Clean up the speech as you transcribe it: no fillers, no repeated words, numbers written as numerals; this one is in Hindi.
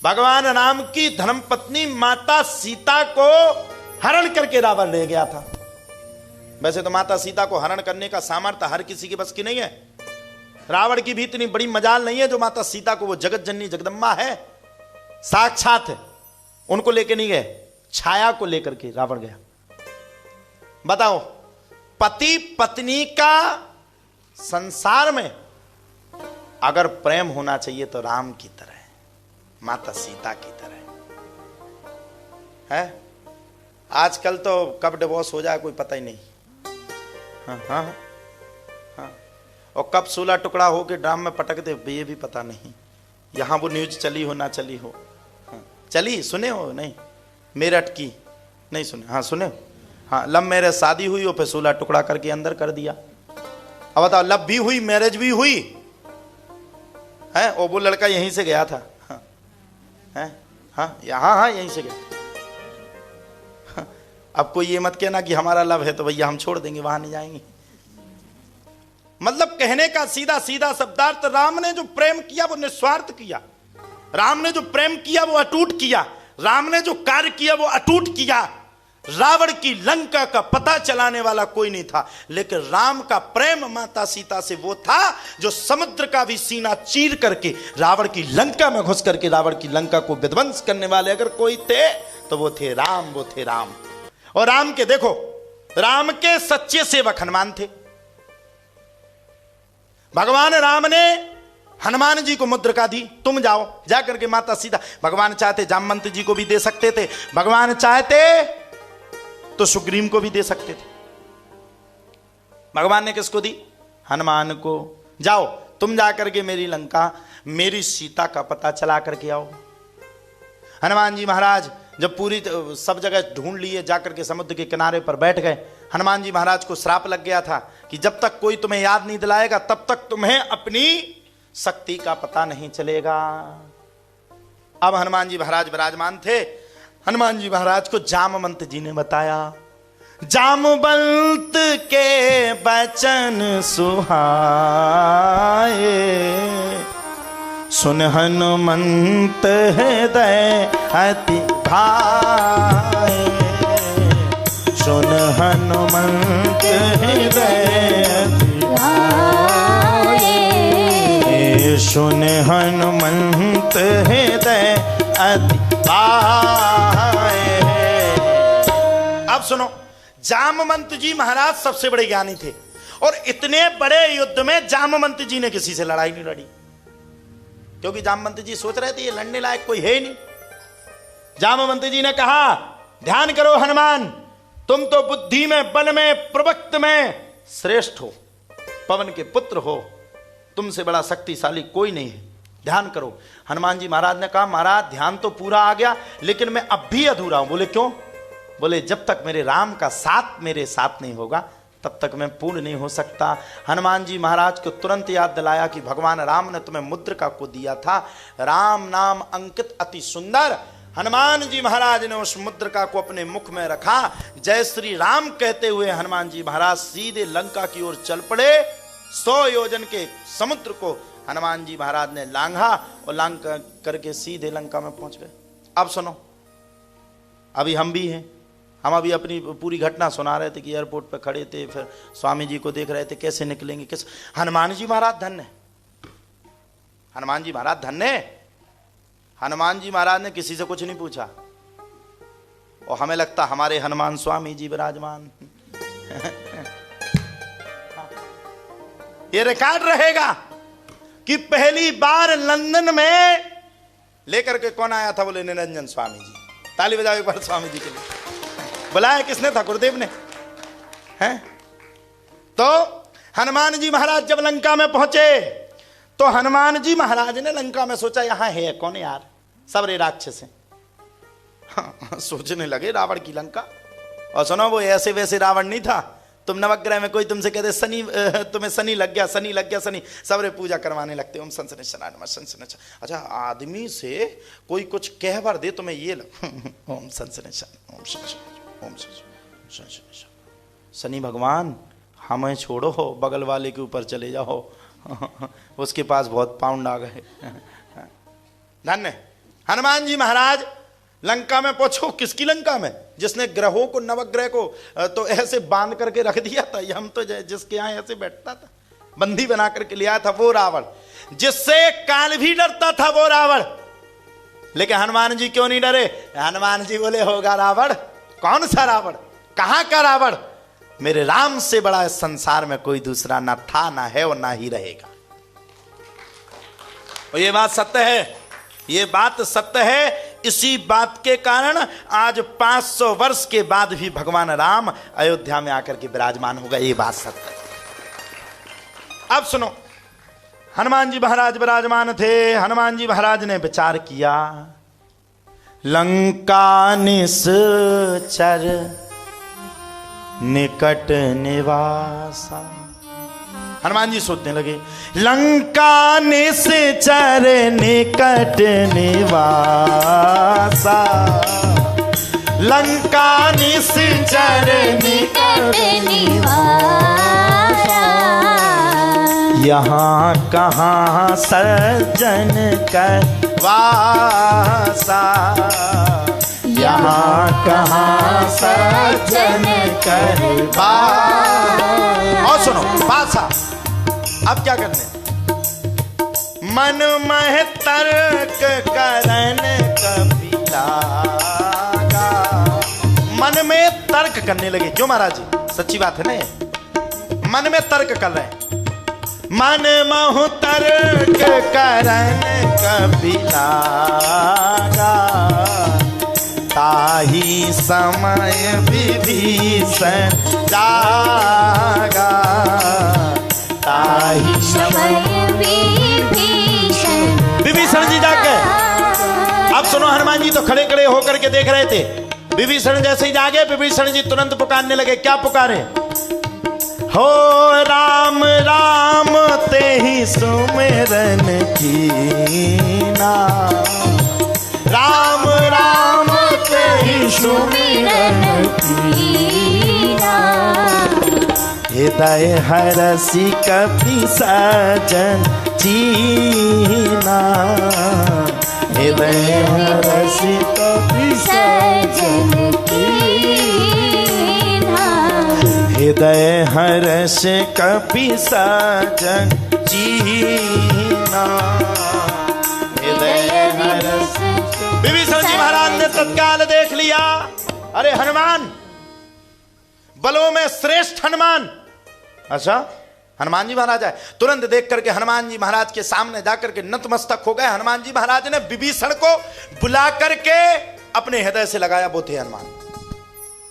भगवान राम की धर्मपत्नी माता सीता को हरण करके रावण ले गया था। वैसे तो माता सीता को हरण करने का सामर्थ्य हर किसी के बस की नहीं है। रावण की भी इतनी बड़ी मजाल नहीं है जो माता सीता को, वो जगत जननी जगदम्बा है, साक्षात है, उनको लेके नहीं गए, छाया को लेकर के रावण गया। बताओ, पति पत्नी का संसार में अगर प्रेम होना चाहिए तो राम की तरह, माता सीता की तरह है। आजकल तो कब डिवोर्स हो जाए कोई पता ही नहीं। हाँ हाँ हाँ, और कब 16 टुकड़ा हो के ड्राम में पटक दे ये भी पता नहीं। यहां वो न्यूज चली हो ना चली हो। हाँ, चली, सुने हो? नहीं, मेरठ की नहीं सुने? हाँ सुने हो? हाँ, लव मैरिज शादी हुई और फिर 16 टुकड़ा करके अंदर कर दिया। अब बताओ, लव भी हुई, मैरिज भी हुई है, और वो लड़का यहीं से गया था। हाँ है, हाँ हाँ यहीं से गया। हाँ, अब कोई ये मत कहना कि हमारा लव है तो भैया हम छोड़ देंगे, वहां नहीं जाएंगे। मतलब कहने का सीधा सीधा शब्दार्थ, राम ने जो प्रेम किया वो निस्वार्थ किया, राम ने जो प्रेम किया वो अटूट किया, राम ने जो कार्य किया वो अटूट किया। रावण की लंका का पता चलाने वाला कोई नहीं था, लेकिन राम का प्रेम माता सीता से वो था जो समुद्र का भी सीना चीर करके रावण की लंका में घुस करके रावण की लंका को विध्वंस करने वाले अगर कोई थे तो वो थे राम, वो थे राम। और राम के देखो, राम के सच्चे सेवक हनुमान थे। भगवान राम ने हनुमान जी को मुद्रिका दी, तुम जाओ जाकर के माता सीता, भगवान चाहते जामवंत जी को भी दे सकते थे, भगवान चाहते तो सुग्रीव को भी दे सकते थे। भगवान ने किसको दी? हनुमान को। जाओ तुम जाकर के मेरी लंका, मेरी सीता का पता चला करके आओ। हनुमान जी महाराज जब पूरी सब जगह ढूंढ लिए, जाकर के समुद्र के किनारे पर बैठ गए। हनुमान जी महाराज को श्राप लग गया था कि जब तक कोई तुम्हें याद नहीं दिलाएगा तब तक तुम्हें अपनी शक्ति का पता नहीं चलेगा। अब हनुमान जी महाराज विराजमान थे। हनुमान जी महाराज को जामवंत जी ने बताया, जामवंत के वचन सुहाए, सुन हनुमंत हृदय अति भाए, सुन हनुमंत हृदय अति भाए, सुन हनुमंत हृदय अति भाए। अब सुनो, जामवंत जी महाराज सबसे बड़े ज्ञानी थे, और इतने बड़े युद्ध में जामवंत जी ने किसी से लड़ाई नहीं लड़ी, क्योंकि जामवंत जी सोच रहे थे ये लड़ने लायक कोई है ही नहीं। जामवंत जी ने कहा, ध्यान करो हनुमान, तुम तो बुद्धि में, बल में, प्रवक्त में श्रेष्ठ हो, पवन के पुत्र हो, तुमसे बड़ा शक्तिशाली कोई नहीं है, ध्यान करो। हनुमान जी महाराज ने कहा, महाराज ध्यान तो पूरा आ गया, लेकिन मैं अब भी अधूरा हूं। बोले क्यों? बोले जब तक मेरे राम का साथ मेरे साथ नहीं होगा तब तक मैं पूर्ण नहीं हो सकता। हनुमान जी महाराज को तुरंत याद दिलाया कि भगवान राम ने तुम्हें मुद्रिका को दिया था, राम नाम अंकित अति सुंदर। हनुमान जी महाराज ने उस मुद्रिका को अपने मुख में रखा, जय श्री राम कहते हुए हनुमान जी महाराज सीधे लंका की ओर चल पड़े। 100 योजन के समुद्र को हनुमान जी महाराज ने लांघा और लांघ करके सीधे लंका में पहुंच गए। अब सुनो, अभी हम भी हैं, हम अभी अपनी पूरी घटना सुना रहे थे कि एयरपोर्ट पर खड़े थे, फिर स्वामी जी को देख रहे थे कैसे निकलेंगे, कैसे। हनुमान जी महाराज धन्य, हनुमान जी महाराज धन्य। हनुमान जी महाराज ने किसी से कुछ नहीं पूछा, और हमें लगता हमारे हनुमान स्वामी जी विराजमान। ये रिकॉर्ड रहेगा कि पहली बार लंदन में लेकर के कौन आया था? बोले निरंजन स्वामी जी। ताली बजाओ एक बार स्वामी जी के लिए। बुलाया किसने था? गुरुदेव ने। हैं? तो हनुमान जी महाराज जब लंका में पहुंचे तो हनुमान जी महाराज ने लंका में सोचा, यहां है कौन यार, सब रे राक्षस हैं। हाँ, सोचने लगे रावण की लंका। और सुनो, वो ऐसे वैसे रावण नहीं था। तुम नवग्रह में कोई तुमसे कहते शनि, तुम्हें शनि लग गया, शनि लग गया, शनि, सबरे पूजा करवाने लगते। ओम संसनेश्वराय नमः, संसनेश्वर। अच्छा, आदमी से कोई कुछ कह भर दे तुम्हें ये लग, ओम संसनेश्वर, ओम संसनेश्वर, ओम संसनेश्वर। शनि भगवान हमें छोड़ो, बगल वाले के ऊपर चले जाओ, उसके पास बहुत पाउंड आ गए। धन्य। हनुमान जी महाराज लंका में पहुंचो, किसकी लंका में? जिसने ग्रहों को, नवग्रह को तो ऐसे बांध करके रख दिया था, हम तो जिसके यहाँ ऐसे बैठता था, बंदी बना करके लिया था, वो रावण। जिससे काल भी डरता था वो रावण। लेकिन हनुमान जी क्यों नहीं डरे? हनुमान जी बोले होगा रावण। कौन सा रावण? कहां का रावण? मेरे राम से बड़ा इस संसार में कोई दूसरा ना था, ना है और ना ही रहेगा। और ये बात सत्य है, ये बात सत्य है। इसी बात के कारण आज 500 वर्ष के बाद भी भगवान राम अयोध्या में आकर के विराजमान होगा, ये बात सत्य है। अब सुनो, हनुमान जी महाराज विराजमान थे। हनुमान जी महाराज ने विचार किया, लंका निश्चर निकट निवासा। हनुमान जी सोचने लगे, लंका निश्चर निकट निवासा, लंका निश्चर निकट निवासा, यहाँ कहाँ सज्जन कर वासा, यहाँ कहाँ सज्जन कर वासा। और सुनो पासा, अब क्या करने? मन मह तर्क करन कपिला, मन में तर्क करने लगे। क्यों महाराज जी? सच्ची बात है ना, ये मन में तर्क कर रहे हैं। मन महु तर्क करन कपिला, ताही समय विभीषण जागा, ताही समय विभीषण जी जाके। अब सुनो, हनुमान जी तो खड़े खड़े होकर के देख रहे थे। विभीषण जैसे ही जागे, विभीषण जी तुरंत पुकारने लगे। क्या पुकारे? हो राम राम ते ही सुमिरन कीना, राम राम ते ही सुमिरन कीना, हृदय हरसि कपि सजन चीना, हृदय हरसि कपि सजन कीना, हृदय हर्ष कपि सजन चीना, हृदय हर्ष। विभीषण जी महाराज ने तत्काल देख लिया, अरे हनुमान, बलों में श्रेष्ठ हनुमान। अच्छा, हनुमान जी महाराज आए। तुरंत देख करके हनुमान जी महाराज के सामने जाकर के नतमस्तक हो गए। हनुमान जी महाराज ने विभीषण को बुला करके अपने हृदय से लगाया, वो थे हनुमान।